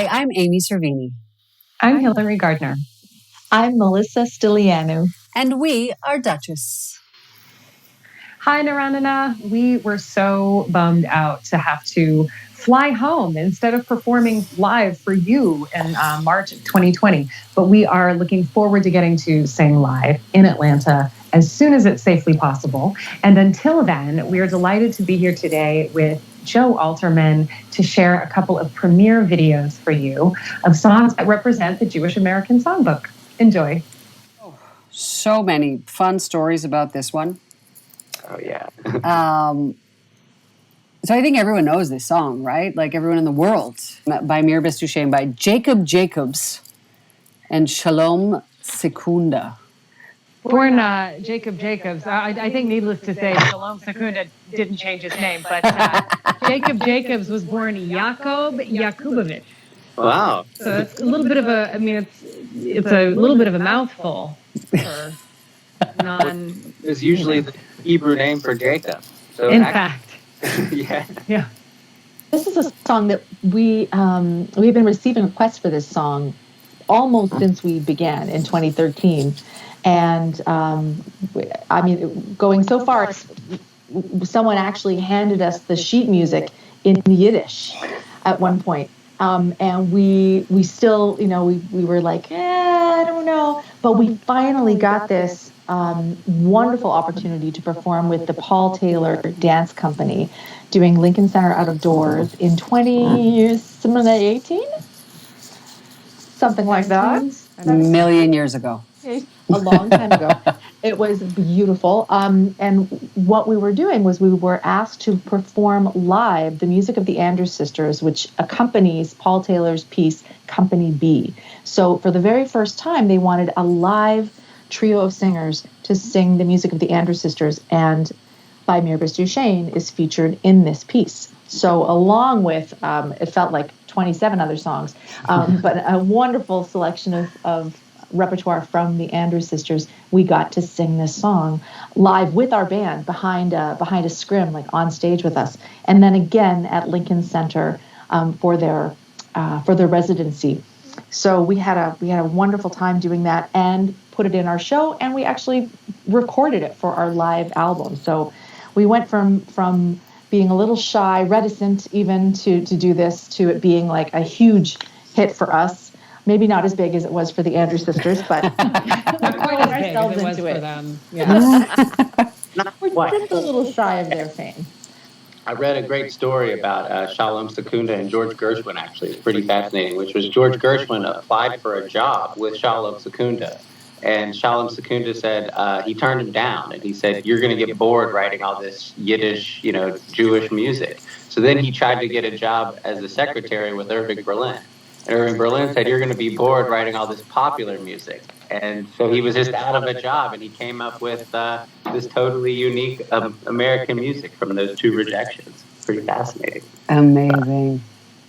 Hi, I'm Amy Cervini. I'm Hillary Gardner. I'm Melissa Stilianu. And we are Duchess. Hi, Naranana. We were so bummed out to have to fly home instead of performing live for you in March of 2020. But we are looking forward to getting to sing live in Atlanta as soon as it's safely possible. And until then, we are delighted to be here today with Joe Alterman to share a couple of premiere videos for you of songs that represent the Jewish American Songbook. Enjoy. Oh, so many fun stories about this one. Oh, yeah. So I think everyone knows this song, right? Like everyone in the world. Bei Mir Bist Du Schoen by Jacob Jacobs and Sholom Secunda. Born Jacob Jacobs. I think needless to say, Sholom Secunda didn't change his name, but Jacob Jacobs was born Yaakov Yakubovich. Wow. So it's a little bit of a, I mean, it's a little bit of a mouthful for It's usually the Hebrew name for Jacob. So in fact. Yeah. This is a song that we've been receiving requests for this song almost since we began in 2013. And I mean, going so far, someone actually handed us the sheet music in Yiddish at one point. And we still, we were like, I don't know. But we finally got this wonderful opportunity to perform with the Paul Taylor Dance Company, doing Lincoln Center Out of Doors in 2018? Something like that. A million years ago. A long time ago. It was beautiful. And what we were doing was we were asked to perform live the music of the Andrews Sisters, which accompanies Paul Taylor's piece, Company B. So for the very first time, they wanted a live trio of singers to sing the music of the Andrews Sisters, and Bei Mir Bist Du Schoen is featured in this piece. So along with, it felt like 27 other songs, but a wonderful selection of repertoire from the Andrews Sisters, we got to sing this song live with our band behind a scrim, like on stage with us, and then again at Lincoln Center for their residency. So we had a wonderful time doing that and put it in our show, and we actually recorded it for our live album. So we went from being a little shy, reticent even to do this, to it being like a huge hit for us. Maybe not as big as it was for the Andrews Sisters, but we poured ourselves into it. Yeah. We're just a little shy of their fame. I read a great story about Sholom Secunda and George Gershwin, actually. It's pretty fascinating, which was George Gershwin applied for a job with Sholom Secunda. And Sholom Secunda said he turned him down, and he said, "You're going to get bored writing all this Yiddish, Jewish music." So then he tried to get a job as a secretary with Irving Berlin. And Irving Berlin said, "You're going to be bored writing all this popular music." And so he was just out of a job, and he came up with this totally unique American music from those two rejections. Pretty fascinating. Amazing.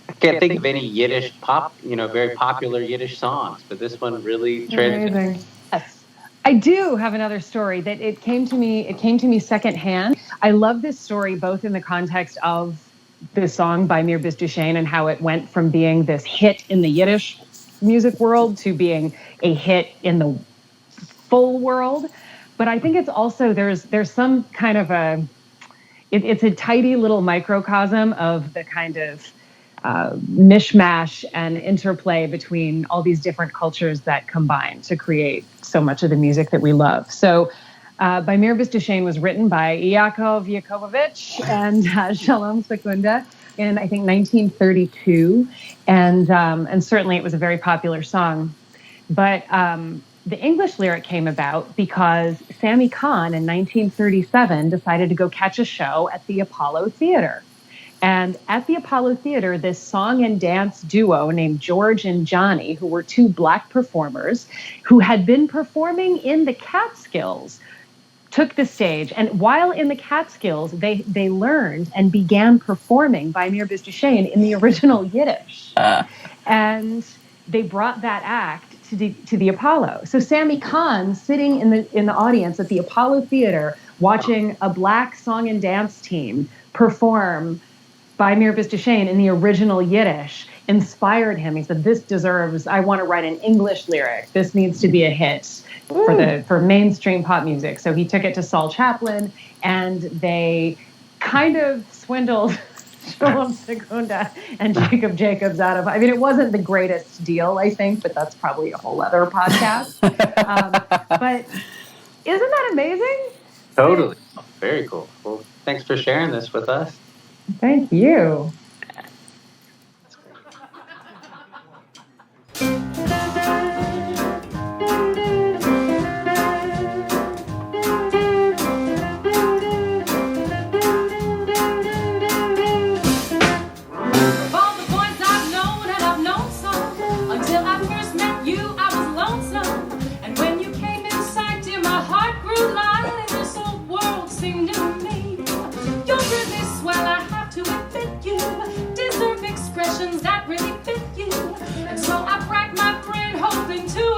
I can't think of any Yiddish pop, very popular Yiddish songs, but this one really Amazing. Yes. I do have another story that it came to me secondhand. I love this story both in the context of this song Bei Mir Bist Du Schoen and how it went from being this hit in the Yiddish music world to being a hit in the full world. But I think it's also there's some kind of it's a tidy little microcosm of the kind of mishmash and interplay between all these different cultures that combine to create so much of the music that we love. So Bei Mir Bist Du Schoen was written by Yaakov Yakubovich and Sholom Secunda in, I think, 1932. And certainly it was a very popular song. But the English lyric came about because Sammy Cahn in 1937 decided to go catch a show at the Apollo Theater. And at the Apollo Theater, this song and dance duo named George and Johnny, who were two Black performers who had been performing in the Catskills, took the stage. And while in the Catskills, they learned and began performing Bei Mir Bist Du Schoen in the original Yiddish. And they brought that act to the Apollo. So Sammy Cahn, sitting in the audience at the Apollo Theater, watching a Black song and dance team perform Bei Mir Bist Du Schoen in the original Yiddish inspired him. He said, I want to write an English lyric. This needs to be a hit for mainstream pop music. So he took it to Saul Chaplin, and they kind of swindled Sholom Secunda and Jacob Jacobs out of, it wasn't the greatest deal, I think, but that's probably a whole other podcast. But isn't that amazing? Totally. Very cool. Well, thanks for sharing this with us. Thank you. That really fit you, and so I cracked my brain hoping to